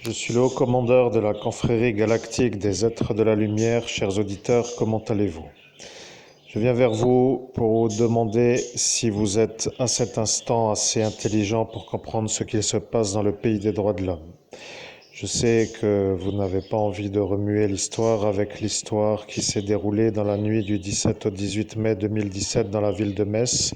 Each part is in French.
Je suis le haut commandeur de la confrérie galactique des êtres de la lumière. Chers auditeurs, comment allez-vous? Je viens vers vous pour vous demander si vous êtes à cet instant assez intelligent pour comprendre ce qu'il se passe dans le pays des droits de l'homme. Je sais que vous n'avez pas envie de remuer l'histoire avec l'histoire qui s'est déroulée dans la nuit du 17 au 18 mai 2017 dans la ville de Metz.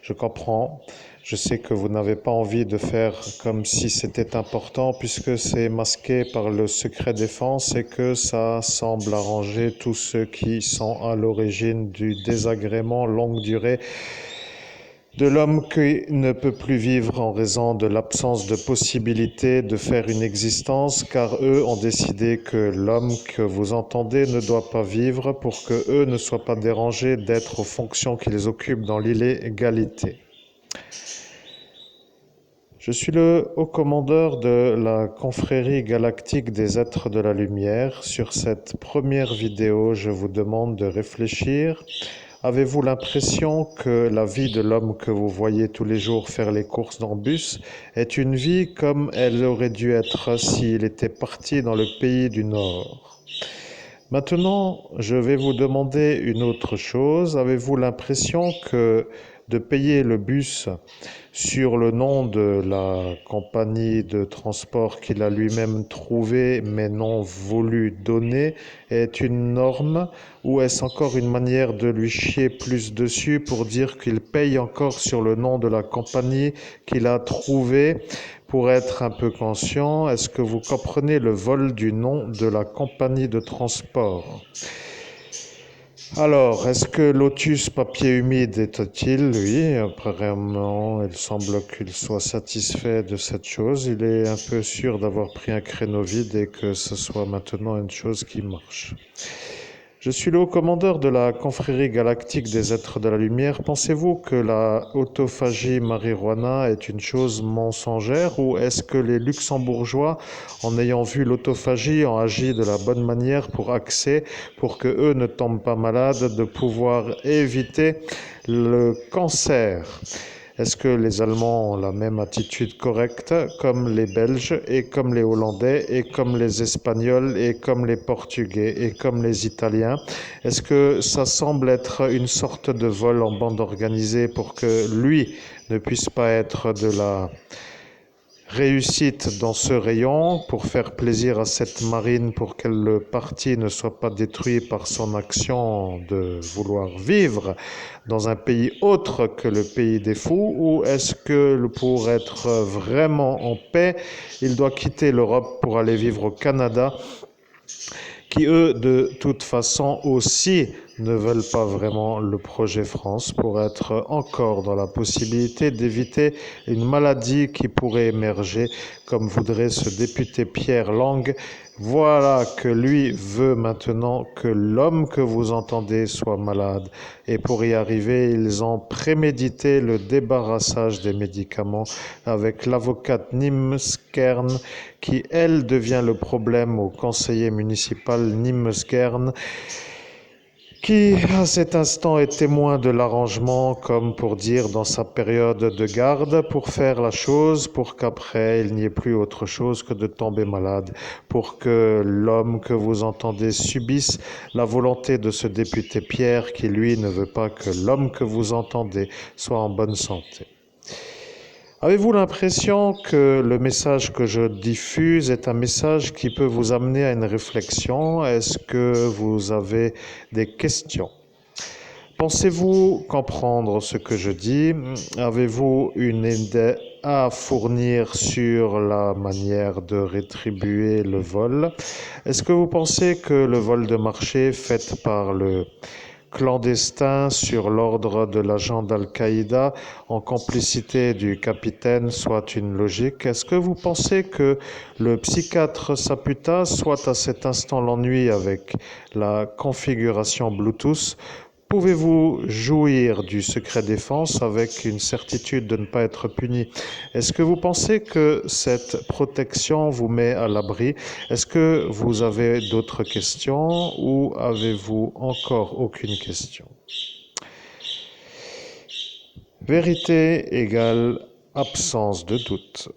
Je comprends. Je sais que vous n'avez pas envie de faire comme si c'était important puisque c'est masqué par le secret défense et que ça semble arranger tous ceux qui sont à l'origine du désagrément longue durée de l'homme qui ne peut plus vivre en raison de l'absence de possibilité de faire une existence, car eux ont décidé que l'homme que vous entendez ne doit pas vivre pour que eux ne soient pas dérangés d'être aux fonctions qu'ils occupent dans l'illégalité. Je suis le haut commandeur de la confrérie galactique des êtres de la lumière. Sur cette première vidéo, je vous demande de réfléchir. Avez-vous l'impression que la vie de l'homme que vous voyez tous les jours faire les courses dans le bus est une vie comme elle aurait dû être s'il était parti dans le pays du Nord? Maintenant, je vais vous demander une autre chose. Avez-vous l'impression que de payer le bus sur le nom de la compagnie de transport qu'il a lui-même trouvé mais non voulu donner est une norme, ou est-ce encore une manière de lui chier plus dessus pour dire qu'il paye encore sur le nom de la compagnie qu'il a trouvé pour être un peu conscient? Est-ce que vous comprenez le vol du nom de la compagnie de transport? Alors, est-ce que Lotus papier humide est utile? Oui, apparemment, il semble qu'il soit satisfait de cette chose. Il est un peu sûr d'avoir pris un créneau vide et que ce soit maintenant une chose qui marche. Je suis le haut commandeur de la confrérie galactique des êtres de la lumière. Pensez-vous que la autophagie marijuana est une chose mensongère, ou est-ce que les luxembourgeois, en ayant vu l'autophagie, ont agi de la bonne manière pour que eux ne tombent pas malades, de pouvoir éviter le cancer? Est-ce que les Allemands ont la même attitude correcte, comme les Belges, et comme les Hollandais, et comme les Espagnols, et comme les Portugais, et comme les Italiens? Est-ce que ça semble être une sorte de vol en bande organisée pour que lui ne puisse pas être de la réussite dans ce rayon, pour faire plaisir à cette marine, pour que le parti ne soit pas détruit par son action de vouloir vivre dans un pays autre que le pays des fous? Ou est-ce que pour être vraiment en paix, il doit quitter l'Europe pour aller vivre au Canada, qui eux, de toute façon aussi, ne veulent pas vraiment le projet France, pour être encore dans la possibilité d'éviter une maladie qui pourrait émerger, comme voudrait ce député Pierre Lang. Voilà que lui veut maintenant que l'homme que vous entendez soit malade. Et pour y arriver, ils ont prémédité le débarrassage des médicaments avec l'avocate Nîmes Kern, qui, elle, devient le problème au conseiller municipal Nîmes Kern, qui à cet instant est témoin de l'arrangement, comme pour dire dans sa période de garde, pour faire la chose, pour qu'après il n'y ait plus autre chose que de tomber malade, pour que l'homme que vous entendez subisse la volonté de ce député Pierre, qui lui ne veut pas que l'homme que vous entendez soit en bonne santé. Avez-vous l'impression que le message que je diffuse est un message qui peut vous amener à une réflexion? Est-ce que vous avez des questions? Pensez-vous comprendre ce que je dis? Avez-vous une idée à fournir sur la manière de rétribuer le vol? Est-ce que vous pensez que le vol de marché fait par le clandestin sur l'ordre de l'agent d'Al-Qaïda en complicité du capitaine soit une logique? Est-ce que vous pensez que le psychiatre Saputa soit à cet instant l'ennui avec la configuration Bluetooth? Pouvez-vous jouir du secret défense avec une certitude de ne pas être puni? Est-ce que vous pensez que cette protection vous met à l'abri? Est-ce que vous avez d'autres questions, ou avez-vous encore aucune question? Vérité égale absence de doute.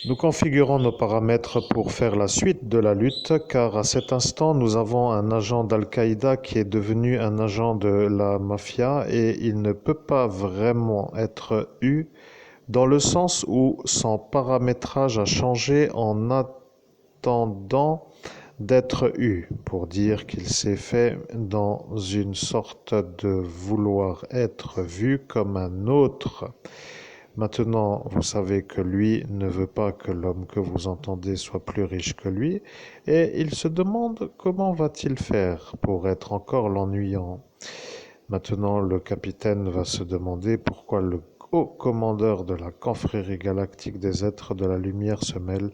Nous configurons nos paramètres pour faire la suite de la lutte, car à cet instant, nous avons un agent d'Al-Qaïda qui est devenu un agent de la mafia et il ne peut pas vraiment être eu dans le sens où son paramétrage a changé en attendant d'être eu, pour dire qu'il s'est fait dans une sorte de vouloir être vu comme un autre. Maintenant, vous savez que lui ne veut pas que l'homme que vous entendez soit plus riche que lui, et il se demande comment va-t-il faire pour être encore l'ennuyant. Maintenant, le capitaine va se demander pourquoi le haut commandeur de la confrérie galactique des êtres de la lumière se mêle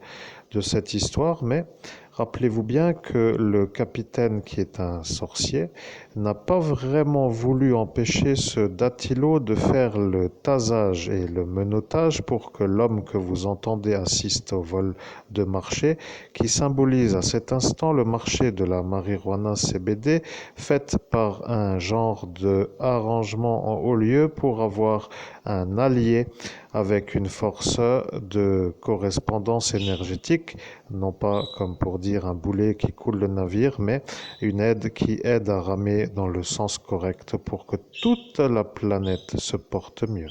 de cette histoire, mais rappelez-vous bien que le capitaine, qui est un sorcier, n'a pas vraiment voulu empêcher ce Datilo de faire le tasage et le menottage pour que l'homme que vous entendez assiste au vol de marché, qui symbolise à cet instant le marché de la marijuana CBD, faite par un genre de arrangement en haut lieu pour avoir un allié avec une force de correspondance énergétique, non pas comme pour dire un boulet qui coule le navire, mais une aide qui aide à ramer dans le sens correct pour que toute la planète se porte mieux.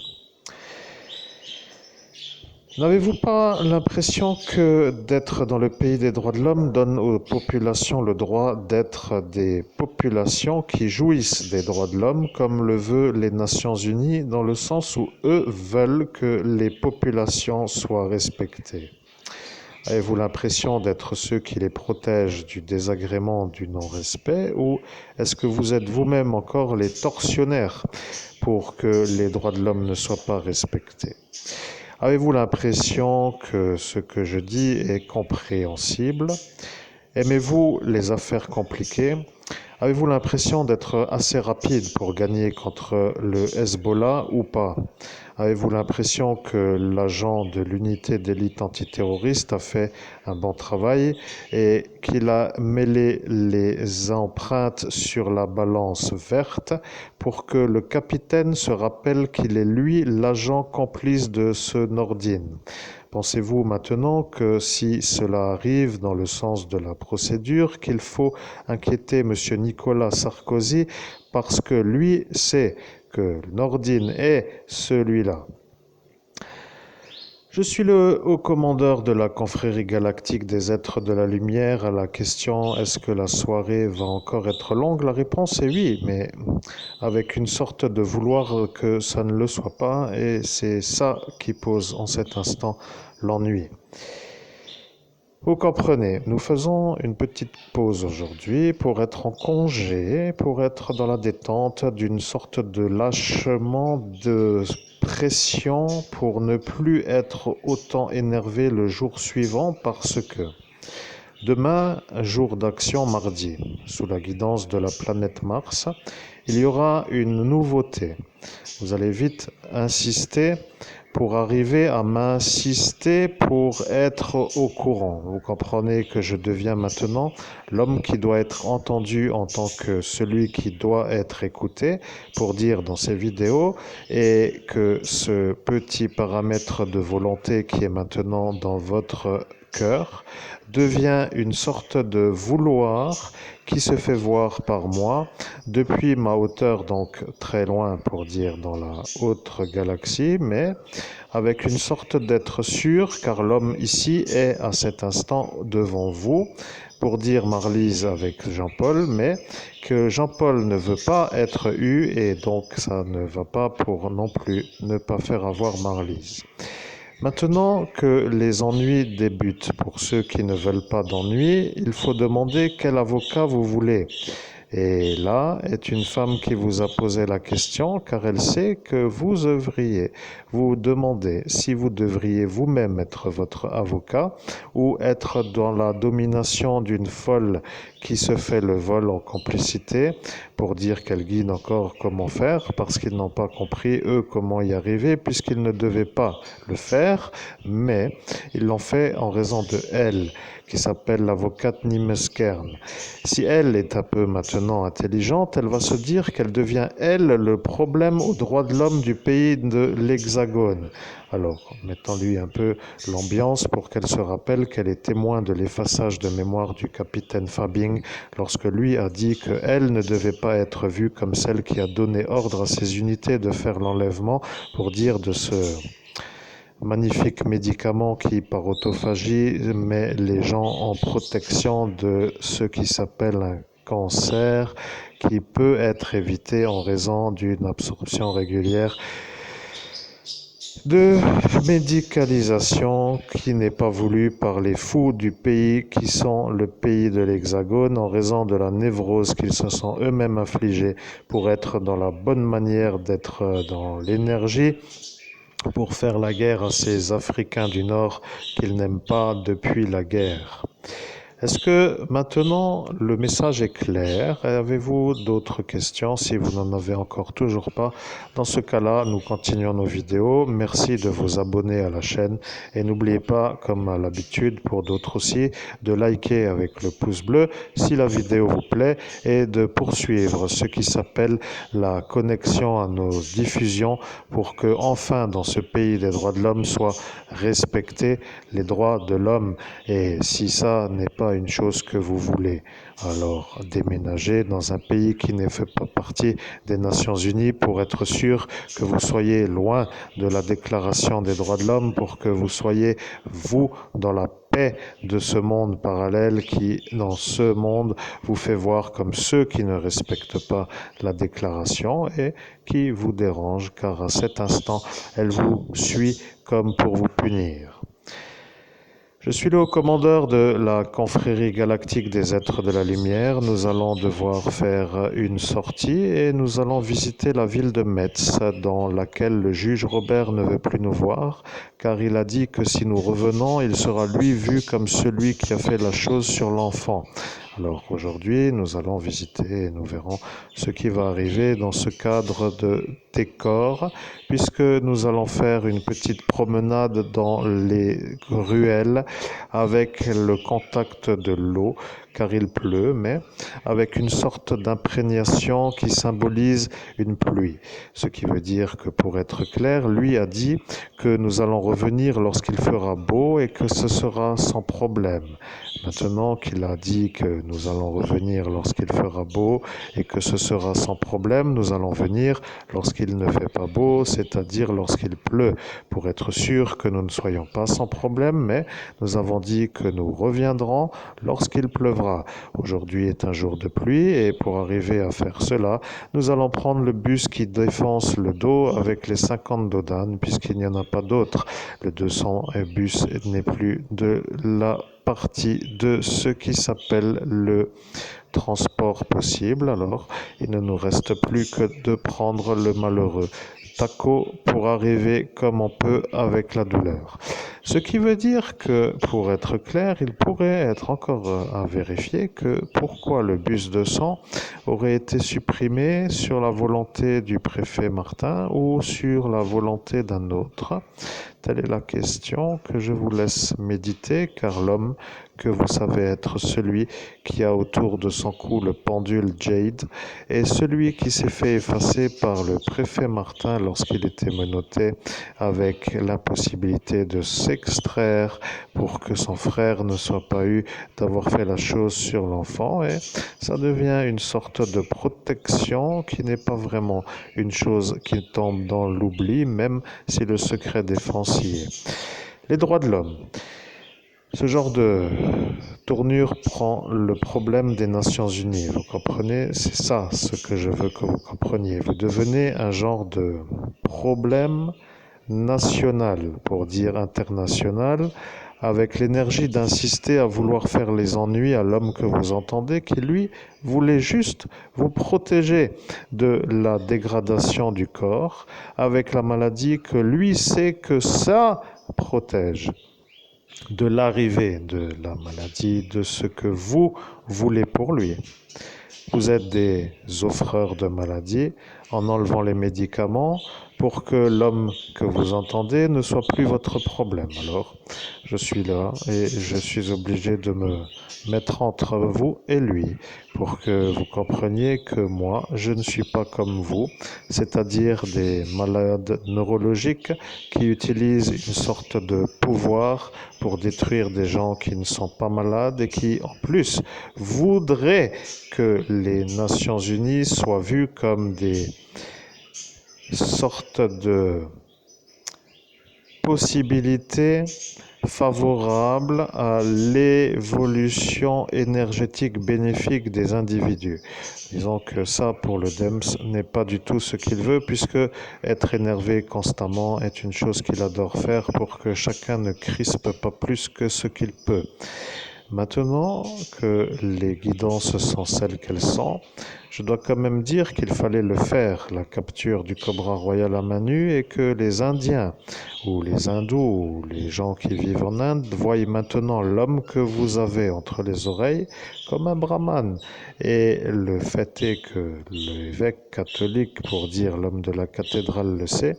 N'avez-vous pas l'impression que d'être dans le pays des droits de l'homme donne aux populations le droit d'être des populations qui jouissent des droits de l'homme, comme le veut les Nations Unies, dans le sens où eux veulent que les populations soient respectées? Avez-vous l'impression d'être ceux qui les protègent du désagrément du non-respect, ou est-ce que vous êtes vous-même encore les tortionnaires pour que les droits de l'homme ne soient pas respectés? Avez-vous l'impression que ce que je dis est compréhensible? Aimez-vous les affaires compliquées? Avez-vous l'impression d'être assez rapide pour gagner contre le Hezbollah ou pas? Avez-vous l'impression que l'agent de l'unité d'élite antiterroriste a fait un bon travail et qu'il a mêlé les empreintes sur la balance verte pour que le capitaine se rappelle qu'il est lui l'agent complice de ce Nordine? Pensez-vous maintenant que si cela arrive dans le sens de la procédure, qu'il faut inquiéter M. Nicolas Sarkozy parce que lui sait que Nordine est celui-là? Je suis le haut commandeur de la confrérie galactique des êtres de la lumière. À la question « Est-ce que la soirée va encore être longue ?» La réponse est oui, mais avec une sorte de vouloir que ça ne le soit pas, et c'est ça qui pose en cet instant l'ennui. Vous comprenez, nous faisons une petite pause aujourd'hui pour être en congé, pour être dans la détente d'une sorte de lâchement de pression pour ne plus être autant énervé le jour suivant parce que demain, jour d'action mardi, sous la guidance de la planète Mars, il y aura une nouveauté. Vous allez vite insister pour arriver à m'insister pour être au courant. Vous comprenez que je deviens maintenant l'homme qui doit être entendu en tant que celui qui doit être écouté pour dire dans ces vidéos, et que ce petit paramètre de volonté qui est maintenant dans votre cœur devient une sorte de vouloir qui se fait voir par moi depuis ma hauteur, donc très loin pour dire dans la haute galaxie, mais avec une sorte d'être sûr, car l'homme ici est à cet instant devant vous, pour dire Marlise avec Jean-Paul, mais que Jean-Paul ne veut pas être eu, et donc ça ne va pas pour non plus ne pas faire avoir Marlise. Maintenant que les ennuis débutent, pour ceux qui ne veulent pas d'ennuis, il faut demander quel avocat vous voulez. Et là est une femme qui vous a posé la question car elle sait que vous œuvriez. Vous demandez si vous devriez vous-même être votre avocat ou être dans la domination d'une folle qui se fait le vol en complicité pour dire qu'elle guide encore comment faire parce qu'ils n'ont pas compris eux comment y arriver puisqu'ils ne devaient pas le faire, mais ils l'ont fait en raison de elle qui s'appelle l'avocate Nimeskern. Si elle est un peu maintenant intelligente, elle va se dire qu'elle devient, elle, le problème aux droits de l'homme du pays de l'Hexagone. Alors, mettons-lui un peu l'ambiance pour qu'elle se rappelle qu'elle est témoin de l'effaçage de mémoire du capitaine Fabing lorsque lui a dit qu'elle ne devait pas être vue comme celle qui a donné ordre à ses unités de faire l'enlèvement pour dire de ce magnifique médicament qui, par autophagie, met les gens en protection de ce qui s'appelle un cancer qui peut être évité en raison d'une absorption régulière de médicalisation qui n'est pas voulue par les fous du pays qui sont le pays de l'Hexagone en raison de la névrose qu'ils se sont eux-mêmes infligés pour être dans la bonne manière d'être dans l'énergie pour faire la guerre à ces Africains du Nord qu'ils n'aiment pas depuis la guerre. Est-ce que maintenant le message est clair? Avez-vous d'autres questions? Si vous n'en avez encore toujours pas, dans ce cas-là, nous continuons nos vidéos. Merci de vous abonner à la chaîne et n'oubliez pas, comme à l'habitude pour d'autres aussi, de liker avec le pouce bleu si la vidéo vous plaît et de poursuivre ce qui s'appelle la connexion à nos diffusions pour que enfin dans ce pays des droits de l'homme soient respectés les droits de l'homme. Et si ça n'est pas une chose que vous voulez, alors déménager dans un pays qui ne fait pas partie des Nations Unies pour être sûr que vous soyez loin de la déclaration des droits de l'homme, pour que vous soyez, vous, dans la paix de ce monde parallèle qui, dans ce monde, vous fait voir comme ceux qui ne respectent pas la déclaration et qui vous dérange, car à cet instant, elle vous suit comme pour vous punir. Je suis le haut-commandeur de la confrérie galactique des êtres de la lumière. Nous allons devoir faire une sortie et nous allons visiter la ville de Metz, dans laquelle le juge Robert ne veut plus nous voir, car il a dit que si nous revenons, il sera lui vu comme celui qui a fait la chose sur l'enfant. Alors aujourd'hui, nous allons visiter et nous verrons ce qui va arriver dans ce cadre de décor, puisque nous allons faire une petite promenade dans les ruelles avec le contact de l'eau, car il pleut, mais avec une sorte d'imprégnation qui symbolise une pluie. Ce qui veut dire que, pour être clair, lui a dit que nous allons revenir lorsqu'il fera beau et que ce sera sans problème. Maintenant qu'il a dit que nous allons revenir lorsqu'il fera beau et que ce sera sans problème, nous allons venir lorsqu'il ne fait pas beau, c'est-à-dire lorsqu'il pleut, pour être sûr que nous ne soyons pas sans problème, mais nous avons dit que nous reviendrons lorsqu'il pleuvra. Aujourd'hui est un jour de pluie et pour arriver à faire cela, nous allons prendre le bus qui défonce le dos avec les 50 dodanes, puisqu'il n'y en a pas d'autres. Le 200 bus n'est plus de la partie de ce qui s'appelle le transport possible. Alors, il ne nous reste plus que de prendre le malheureux Taco pour arriver comme on peut avec la douleur. Ce qui veut dire que, pour être clair, il pourrait être encore à vérifier que pourquoi le bus 200 aurait été supprimé sur la volonté du préfet Martin ou sur la volonté d'un autre. Telle est la question que je vous laisse méditer, car l'homme que vous savez être celui qui a autour de son cou le pendule Jade est celui qui s'est fait effacer par le préfet Martin lorsqu'il était menotté, avec l'impossibilité de s'extraire pour que son frère ne soit pas eu d'avoir fait la chose sur l'enfant, et ça devient une sorte de protection qui n'est pas vraiment une chose qui tombe dans l'oubli, même si le secret défense y est. Les droits de l'homme. Ce genre de tournure prend le problème des Nations Unies. Vous comprenez? C'est ça ce que je veux que vous compreniez. Vous devenez un genre de problème national, pour dire international, avec l'énergie d'insister à vouloir faire les ennuis à l'homme que vous entendez, qui lui voulait juste vous protéger de la dégradation du corps, avec la maladie que lui sait que ça protège de l'arrivée de la maladie, de ce que vous voulez pour lui. Vous êtes des offreurs de maladies en enlevant les médicaments pour que l'homme que vous entendez ne soit plus votre problème. Alors, je suis là et je suis obligé de me mettre entre vous et lui pour que vous compreniez que moi, je ne suis pas comme vous, c'est-à-dire des malades neurologiques qui utilisent une sorte de pouvoir pour détruire des gens qui ne sont pas malades et qui, en plus, voudraient que les Nations Unies soient vues comme des sortes de possibilités favorables à l'évolution énergétique bénéfique des individus. Disons que ça, pour le DEMS, n'est pas du tout ce qu'il veut, puisque être énervé constamment est une chose qu'il adore faire pour que chacun ne crispe pas plus que ce qu'il peut. Maintenant que les guidances sont celles qu'elles sont, je dois quand même dire qu'il fallait le faire, la capture du cobra royal à main nue, et que les Indiens, ou les Hindous, ou les gens qui vivent en Inde, voient maintenant l'homme que vous avez entre les oreilles comme un brahman. Et le fait est que l'évêque catholique, pour dire l'homme de la cathédrale, le sait,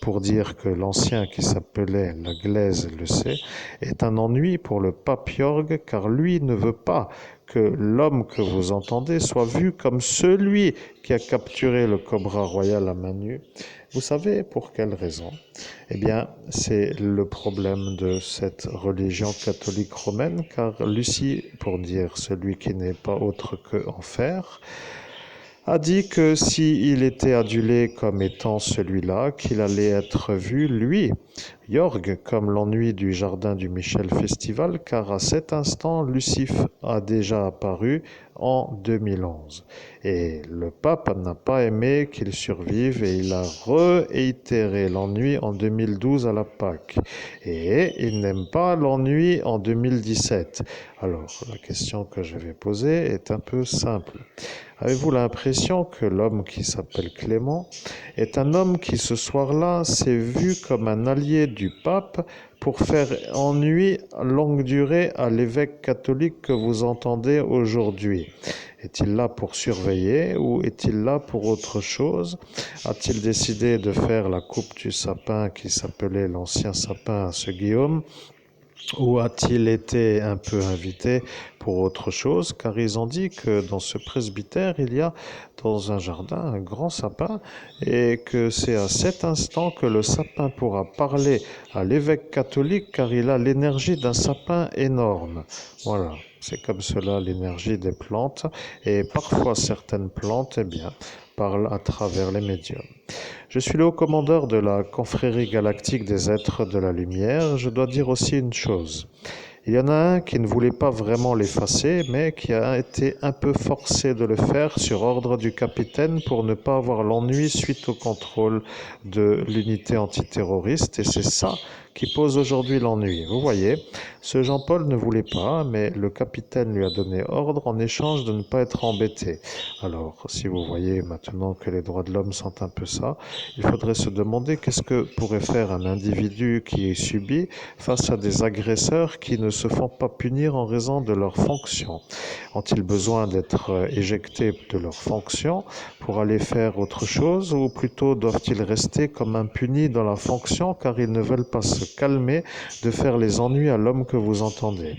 pour dire que l'ancien qui s'appelait la Glaise le sait, est un ennui pour le pape Jorge, car lui ne veut pas que l'homme que vous entendez soit vu comme celui qui a capturé le cobra royal à main nue. Vous savez pour quelle raison? Eh bien, c'est le problème de cette religion catholique romaine, car Lucie, pour dire celui qui n'est pas autre que enfer, a dit que s'il était adulé comme étant celui-là, qu'il allait être vu, lui, Jorge, comme l'ennui du jardin du Michel Festival, car à cet instant, Lucifer a déjà apparu en 2011. Et le pape n'a pas aimé qu'il survive et il a réitéré l'ennui en 2012 à la Pâque. Et il n'aime pas l'ennui en 2017. Alors, la question que je vais poser est un peu simple. Avez-vous l'impression que l'homme qui s'appelle Clément est un homme qui ce soir-là s'est vu comme un allié du pape pour faire ennui longue durée à l'évêque catholique que vous entendez aujourd'hui? Est-il là pour surveiller ou est-il là pour autre chose? A-t-il décidé de faire la coupe du sapin qui s'appelait l'ancien sapin à ce Guillaume? Ou a-t-il été un peu invité pour autre chose? Car ils ont dit que dans ce presbytère, il y a dans un jardin un grand sapin et que c'est à cet instant que le sapin pourra parler à l'évêque catholique car il a l'énergie d'un sapin énorme. Voilà, c'est comme cela l'énergie des plantes et parfois certaines plantes, eh bien, parlent à travers les médiums. Je suis le haut commandeur de la confrérie galactique des êtres de la lumière. Je dois dire aussi une chose. Il y en a un qui ne voulait pas vraiment l'effacer, mais qui a été un peu forcé de le faire sur ordre du capitaine pour ne pas avoir l'ennui suite au contrôle de l'unité antiterroriste. Et c'est ça qui pose aujourd'hui l'ennui. Vous voyez, ce Jean-Paul ne voulait pas, mais le capitaine lui a donné ordre en échange de ne pas être embêté. Alors, si vous voyez maintenant que les droits de l'homme sont un peu ça, il faudrait se demander qu'est-ce que pourrait faire un individu qui est subi face à des agresseurs qui ne se font pas punir en raison de leur fonction. Ont-ils besoin d'être éjectés de leur fonction pour aller faire autre chose ou plutôt doivent-ils rester comme impunis dans la fonction car ils ne veulent pas se calmer de faire les ennuis à l'homme que vous entendez?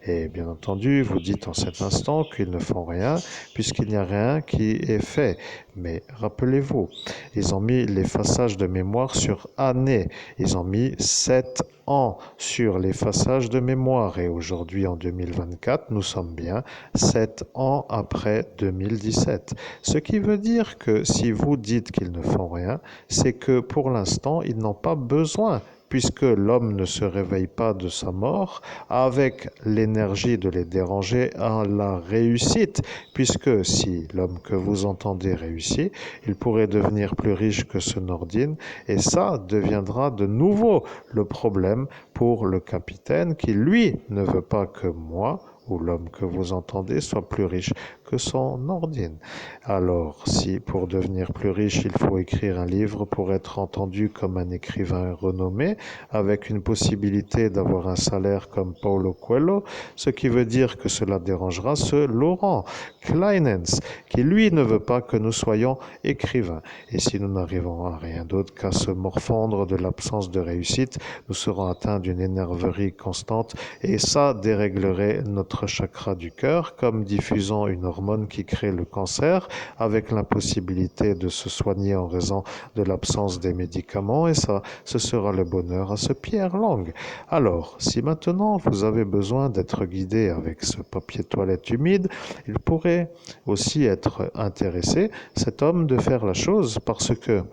Et bien entendu, vous dites en cet instant qu'ils ne font rien puisqu'il n'y a rien qui est fait. Mais rappelez-vous, ils ont mis l'effaçage de mémoire sur années. Ils ont mis 7 ans sur l'effaçage de mémoire. Et aujourd'hui, en 2024, nous sommes bien 7 ans après 2017. Ce qui veut dire que si vous dites qu'ils ne font rien, c'est que pour l'instant, ils n'ont pas besoin puisque l'homme ne se réveille pas de sa mort, avec l'énergie de les déranger à la réussite, puisque si l'homme que vous entendez réussit, il pourrait devenir plus riche que ce Nordine, et ça deviendra de nouveau le problème pour le capitaine qui, lui, ne veut pas que moi ou l'homme que vous entendez soit plus riche que son ordine. Alors, si pour devenir plus riche, il faut écrire un livre pour être entendu comme un écrivain renommé, avec une possibilité d'avoir un salaire comme Paulo Coelho, ce qui veut dire que cela dérangera ce Laurent Kleinens, qui lui ne veut pas que nous soyons écrivains. Et si nous n'arrivons à rien d'autre qu'à se morfondre de l'absence de réussite, nous serons atteints d'une énerverie constante et ça déréglerait notre chakra du cœur, comme diffusant une hormone qui crée le cancer, avec l'impossibilité de se soigner en raison de l'absence des médicaments, et ça, ce sera le bonheur à ce Pierre Lang. Alors, si maintenant vous avez besoin d'être guidé avec ce papier toilette humide, il pourrait aussi être intéressé, cet homme, de faire la chose, parce que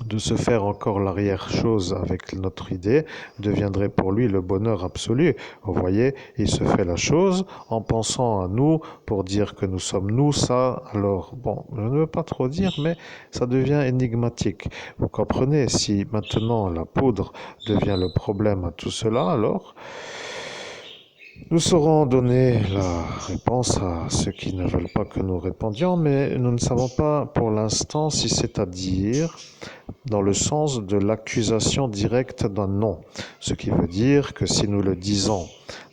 de se faire encore l'arrière-chose avec notre idée deviendrait pour lui le bonheur absolu. Vous voyez, il se fait la chose en pensant à nous pour dire que nous sommes nous, ça. Alors, bon, je ne veux pas trop dire, mais ça devient énigmatique. Vous comprenez, si maintenant la poudre devient le problème à tout cela, alors nous saurons donner la réponse à ceux qui ne veulent pas que nous répondions, mais nous ne savons pas pour l'instant si c'est à dire dans le sens de l'accusation directe d'un non. Ce qui veut dire que si nous le disons,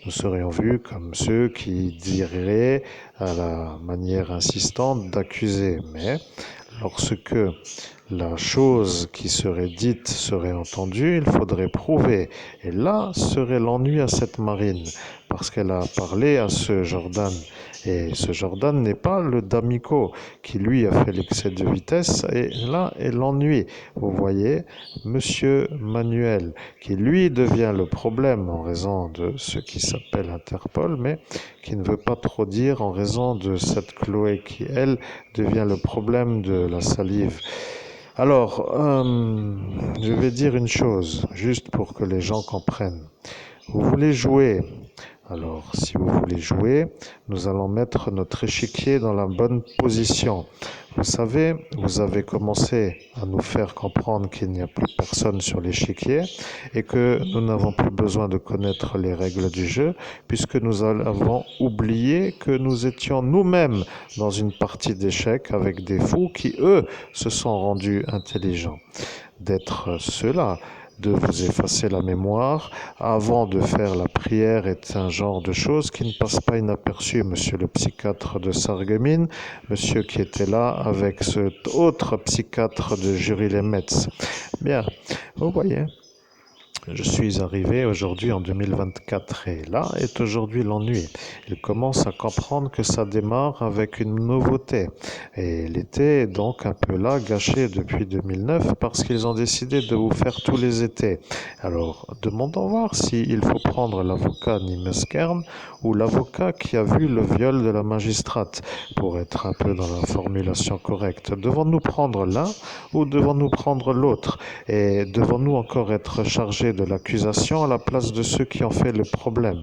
nous serions vus comme ceux qui diraient à la manière insistante d'accuser. Mais lorsque la chose qui serait dite serait entendue, il faudrait prouver. Et là serait l'ennui à cette marine, parce qu'elle a parlé à ce Jordan. Et ce Jordan n'est pas le D'Amico qui lui a fait l'excès de vitesse, et là est l'ennui. Vous voyez, Monsieur Manuel, qui lui devient le problème en raison de ce qui s'appelle Interpol, mais qui ne veut pas trop dire en raison de cette Chloé qui, elle, devient le problème de la salive. Alors, je vais dire une chose, juste pour que les gens comprennent. Vous voulez jouer. Alors, si vous voulez jouer, nous allons mettre notre échiquier dans la bonne position. Vous savez, vous avez commencé à nous faire comprendre qu'il n'y a plus personne sur l'échiquier et que nous n'avons plus besoin de connaître les règles du jeu puisque nous avons oublié que nous étions nous-mêmes dans une partie d'échecs avec des fous qui, eux, se sont rendus intelligents. D'être ceux-là, de vous effacer la mémoire avant de faire la prière est un genre de choses qui ne passe pas inaperçu, monsieur le psychiatre de Sarreguemines, monsieur qui était là avec cet autre psychiatre de Jury-les-Metz. Bien, vous voyez, je suis arrivé aujourd'hui en 2024 et là est aujourd'hui l'ennui. Il commence à comprendre que ça démarre avec une nouveauté. Et l'été est donc un peu là, gâché depuis 2009 parce qu'ils ont décidé de vous faire tous les étés. Alors, demandons voir s'il faut prendre l'avocat Nimeskern ou l'avocat qui a vu le viol de la magistrate pour être un peu dans la formulation correcte. Devons-nous prendre l'un ou devons-nous prendre l'autre? Et devons-nous encore être chargés de l'accusation à la place de ceux qui ont fait le problème?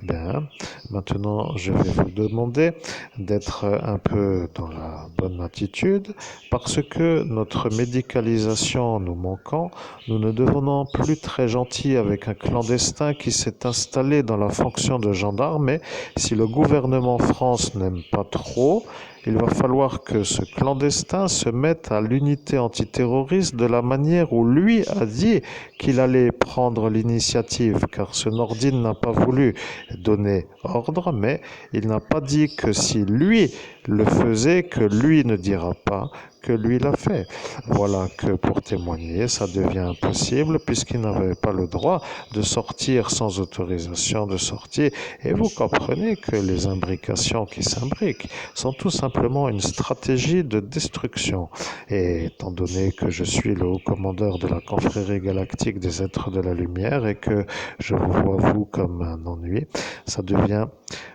Bien, maintenant je vais vous demander d'être un peu dans la bonne attitude parce que notre médicalisation nous manquant, nous ne devenons plus très gentils avec un clandestin qui s'est installé dans la fonction de gendarme, mais si le gouvernement France n'aime pas trop, il va falloir que ce clandestin se mette à l'unité antiterroriste de la manière où lui a dit qu'il allait prendre l'initiative, car ce Nordine n'a pas voulu donner ordre, mais il n'a pas dit que si lui le faisait, que lui ne dira pas que lui l'a fait. Voilà que pour témoigner, ça devient impossible puisqu'il n'avait pas le droit de sortir sans autorisation de sortie. Et vous comprenez que les imbrications qui s'imbriquent sont tout simplement une stratégie de destruction. Et étant donné que je suis le haut commandeur de la confrérie galactique des êtres de la lumière et que je vous vois vous comme un ennui, ça devient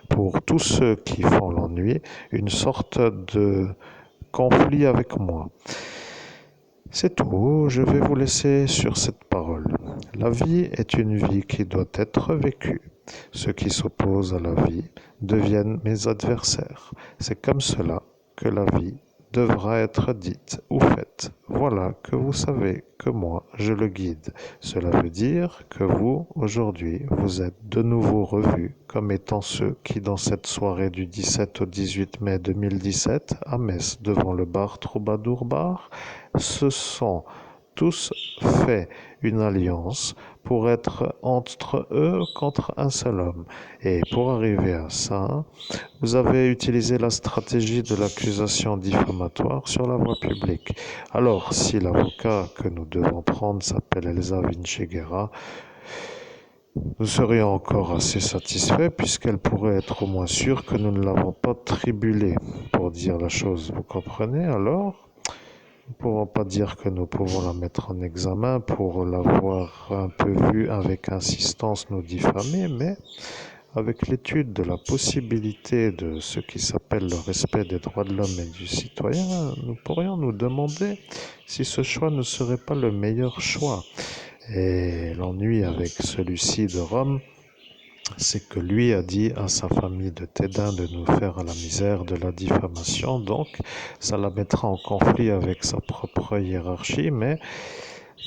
pour tous ceux qui font l'ennui une sorte de conflit avec moi. C'est tout, je vais vous laisser sur cette parole. La vie est une vie qui doit être vécue. Ceux qui s'opposent à la vie deviennent mes adversaires. C'est comme cela que la vie devra être dite ou faite. Voilà que vous savez que moi, je le guide. Cela veut dire que vous, aujourd'hui, vous êtes de nouveau revus comme étant ceux qui, dans cette soirée du 17 au 18 mai 2017, à Metz, devant le bar Troubadour Bar, se sont tous fait une alliance pour être entre eux contre un seul homme. Et pour arriver à ça, vous avez utilisé la stratégie de l'accusation diffamatoire sur la voie publique. Alors, si l'avocat que nous devons prendre s'appelle Elsa Vinciguerra, nous serions encore assez satisfaits puisqu'elle pourrait être au moins sûre que nous ne l'avons pas tribulée, pour dire la chose. Vous comprenez alors? Nous ne pouvons pas dire que nous pouvons la mettre en examen pour l'avoir un peu vue avec insistance nous diffamer, mais avec l'étude de la possibilité de ce qui s'appelle le respect des droits de l'homme et du citoyen, nous pourrions nous demander si ce choix ne serait pas le meilleur choix. Et l'ennui avec celui-ci de Rome, c'est que lui a dit à sa famille de Tédin de nous faire à la misère de la diffamation, donc ça la mettra en conflit avec sa propre hiérarchie, mais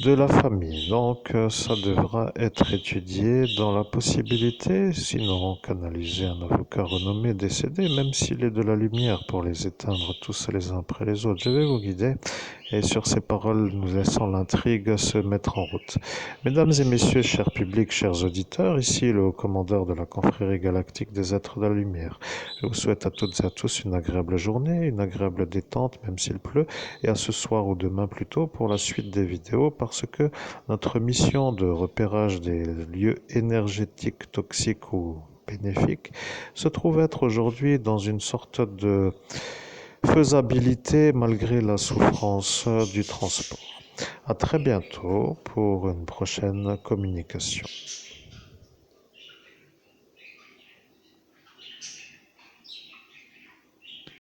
de la famille. Donc ça devra être étudié dans la possibilité, sinon canaliser un avocat renommé décédé, même s'il est de la lumière pour les éteindre tous les uns après les autres. Je vais vous guider et sur ces paroles, nous laissons l'intrigue se mettre en route. Mesdames et messieurs, chers publics, chers auditeurs, ici le haut commandeur de la confrérie galactique des êtres de la lumière. Je vous souhaite à toutes et à tous une agréable journée, une agréable détente, même s'il pleut, et à ce soir ou demain plutôt pour la suite des vidéos, parce que notre mission de repérage des lieux énergétiques toxiques ou bénéfiques se trouve être aujourd'hui dans une sorte de faisabilité malgré la souffrance du transport. À très bientôt pour une prochaine communication.